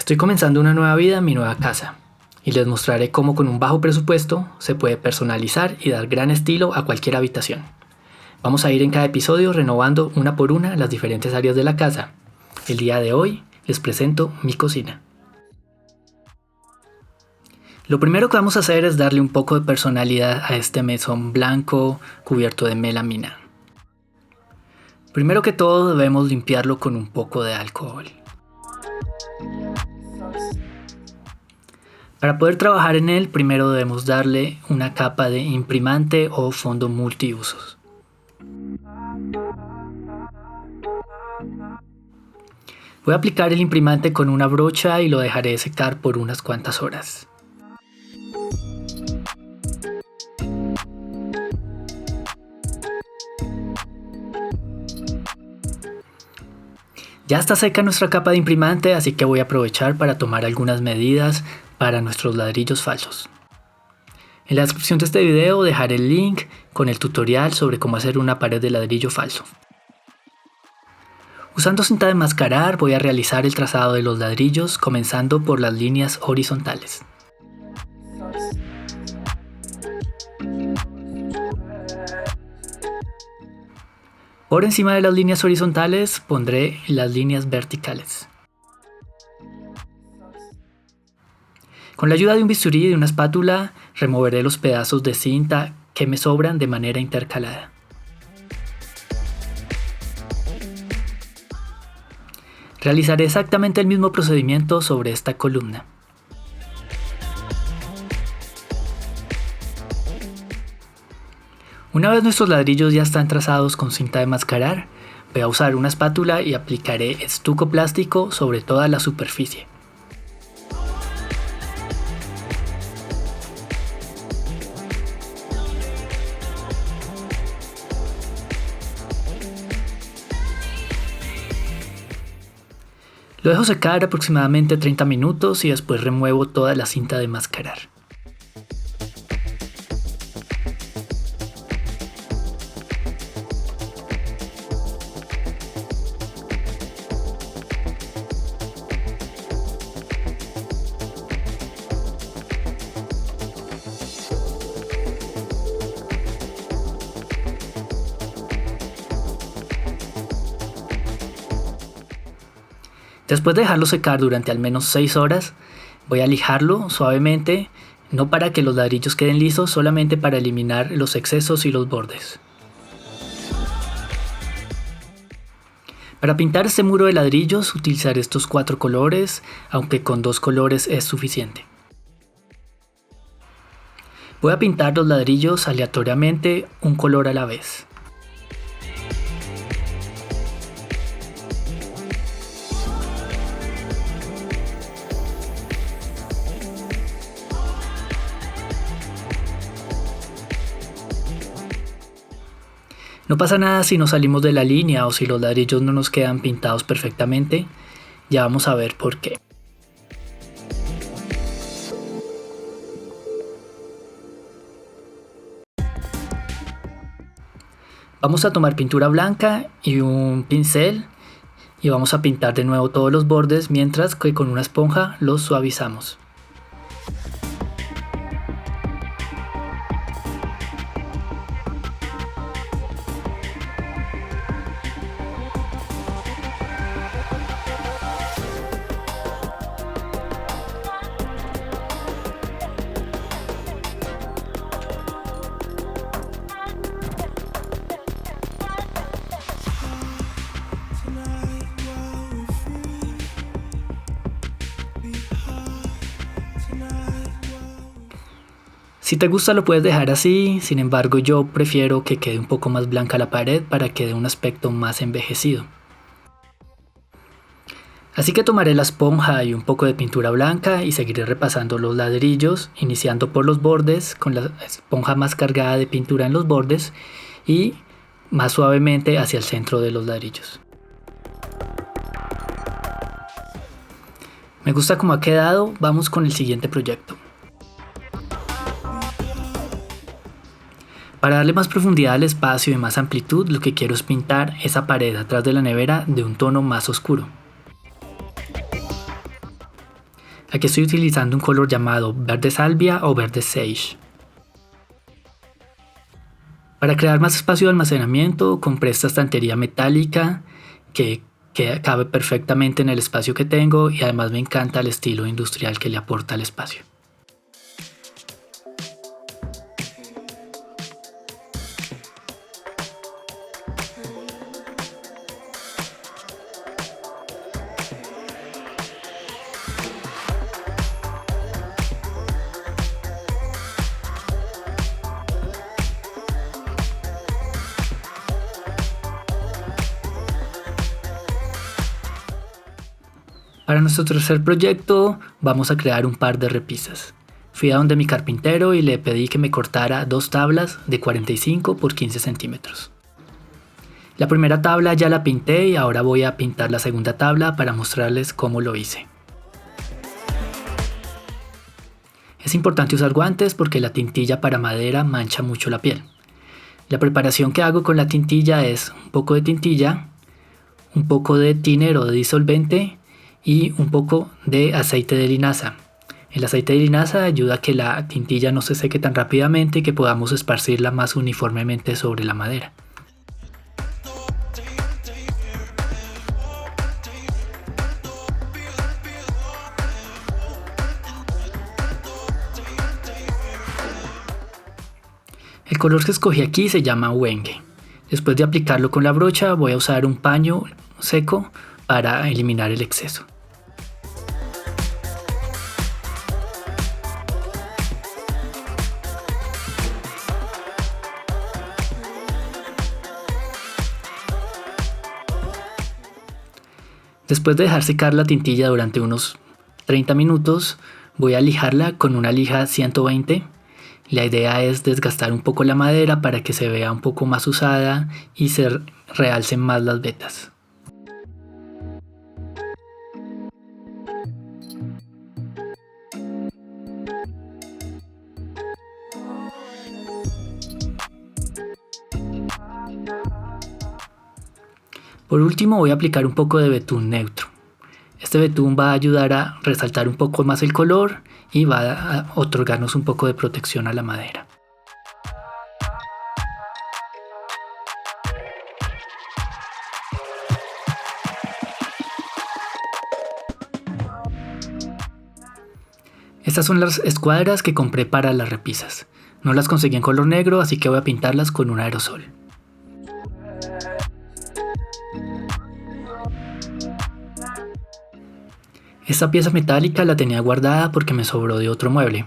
Estoy comenzando una nueva vida en mi nueva casa y les mostraré cómo con un bajo presupuesto se puede personalizar y dar gran estilo a cualquier habitación. Vamos a ir en cada episodio renovando una por una las diferentes áreas de la casa. El día de hoy les presento mi cocina. Lo primero que vamos a hacer es darle un poco de personalidad a este mesón blanco cubierto de melamina. Primero que todo debemos limpiarlo con un poco de alcohol. Para poder trabajar en él, primero debemos darle una capa de imprimante o fondo multiusos. Voy a aplicar el imprimante con una brocha y lo dejaré secar por unas cuantas horas. Ya está seca nuestra capa de imprimante, así que voy a aprovechar para tomar algunas medidas para nuestros ladrillos falsos. En la descripción de este video dejaré el link con el tutorial sobre cómo hacer una pared de ladrillo falso. Usando cinta de mascarar voy a realizar el trazado de los ladrillos comenzando por las líneas horizontales. Por encima de las líneas horizontales pondré las líneas verticales. Con la ayuda de un bisturí y de una espátula removeré los pedazos de cinta que me sobran de manera intercalada. Realizaré exactamente el mismo procedimiento sobre esta columna. Una vez nuestros ladrillos ya están trazados con cinta de mascarar, voy a usar una espátula y aplicaré estuco plástico sobre toda la superficie. Lo dejo secar aproximadamente 30 minutos y después remuevo toda la cinta de mascarar. Después de dejarlo secar durante al menos 6 horas, voy a lijarlo suavemente, no para que los ladrillos queden lisos, solamente para eliminar los excesos y los bordes. Para pintar este muro de ladrillos utilizaré estos 4 colores, aunque con 2 colores es suficiente. Voy a pintar los ladrillos aleatoriamente, un color a la vez. No pasa nada si nos salimos de la línea o si los ladrillos no nos quedan pintados perfectamente, ya vamos a ver por qué. Vamos a tomar pintura blanca y un pincel y vamos a pintar de nuevo todos los bordes mientras que con una esponja los suavizamos. Si te gusta lo puedes dejar así, sin embargo yo prefiero que quede un poco más blanca la pared para que dé un aspecto más envejecido. Así que tomaré la esponja y un poco de pintura blanca y seguiré repasando los ladrillos, iniciando por los bordes con la esponja más cargada de pintura en los bordes y más suavemente hacia el centro de los ladrillos. Me gusta cómo ha quedado, vamos con el siguiente proyecto. Para darle más profundidad al espacio y más amplitud, lo que quiero es pintar esa pared atrás de la nevera de un tono más oscuro. Aquí estoy utilizando un color llamado verde salvia o verde sage. Para crear más espacio de almacenamiento compré esta estantería metálica que cabe perfectamente en el espacio que tengo y además me encanta el estilo industrial que le aporta al espacio. Para nuestro tercer proyecto vamos a crear un par de repisas. Fui a donde mi carpintero y le pedí que me cortara 2 tablas de 45 por 15 centímetros. La primera tabla ya la pinté y ahora voy a pintar la segunda tabla para mostrarles cómo lo hice. Es importante usar guantes porque la tintilla para madera mancha mucho la piel. La preparación que hago con la tintilla es un poco de tintilla, un poco de thinner o de disolvente y un poco de aceite de linaza. El aceite de linaza ayuda a que la tintilla no se seque tan rápidamente y que podamos esparcirla más uniformemente sobre la madera. El color que escogí aquí se llama Wenge. Después de aplicarlo con la brocha voy a usar un paño seco para eliminar el exceso. Después de dejar secar la tintilla durante unos 30 minutos, voy a lijarla con una lija 120. La idea es desgastar un poco la madera para que se vea un poco más usada y se realcen más las vetas. Por último voy a aplicar un poco de betún neutro. Este betún va a ayudar a resaltar un poco más el color y va a otorgarnos un poco de protección a la madera. Estas son las escuadras que compré para las repisas. No las conseguí en color negro, así que voy a pintarlas con un aerosol. Esta pieza metálica la tenía guardada porque me sobró de otro mueble.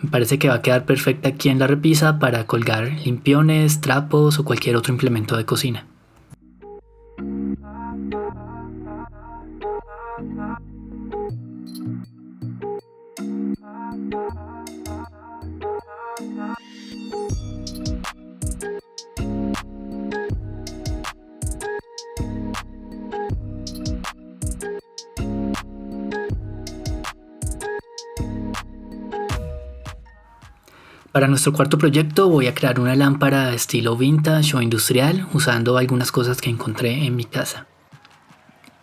Me parece que va a quedar perfecta aquí en la repisa para colgar limpiones, trapos o cualquier otro implemento de cocina. Para nuestro cuarto proyecto voy a crear una lámpara estilo vintage o industrial usando algunas cosas que encontré en mi casa.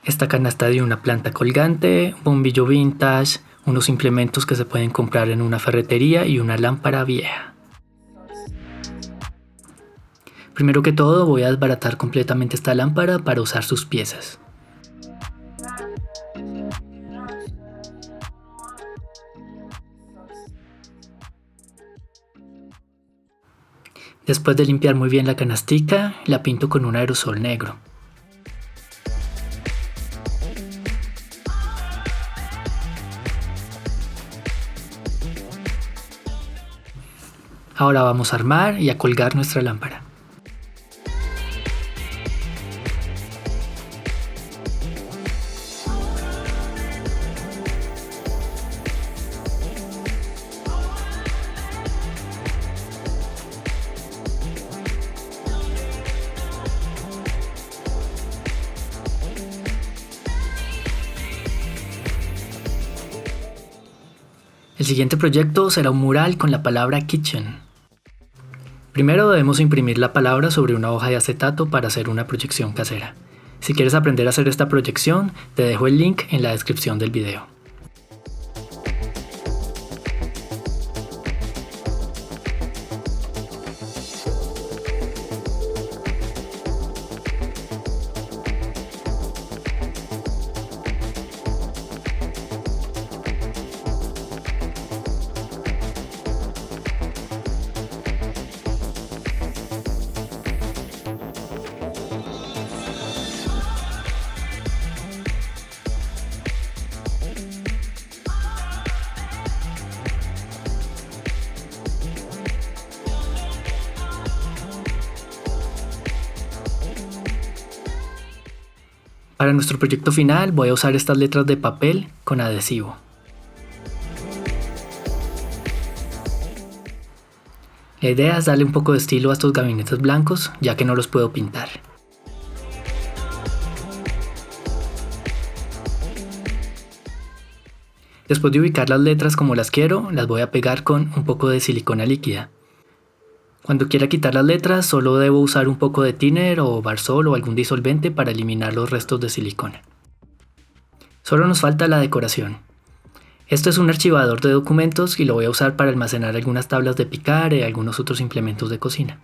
Esta canasta de una planta colgante, un bombillo vintage, unos implementos que se pueden comprar en una ferretería y una lámpara vieja. Primero que todo voy a desbaratar completamente esta lámpara para usar sus piezas. Después de limpiar muy bien la canastica, la pinto con un aerosol negro. Ahora vamos a armar y a colgar nuestra lámpara. El siguiente proyecto será un mural con la palabra kitchen. Primero debemos imprimir la palabra sobre una hoja de acetato para hacer una proyección casera. Si quieres aprender a hacer esta proyección, te dejo el link en la descripción del video. Para nuestro proyecto final voy a usar estas letras de papel con adhesivo. La idea es darle un poco de estilo a estos gabinetes blancos, ya que no los puedo pintar. Después de ubicar las letras como las quiero, las voy a pegar con un poco de silicona líquida. Cuando quiera quitar las letras, solo debo usar un poco de thinner o barsol o algún disolvente para eliminar los restos de silicona. Solo nos falta la decoración. Esto es un archivador de documentos y lo voy a usar para almacenar algunas tablas de picar y algunos otros implementos de cocina.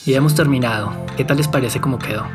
Y hemos terminado. ¿Qué tal les parece cómo quedó?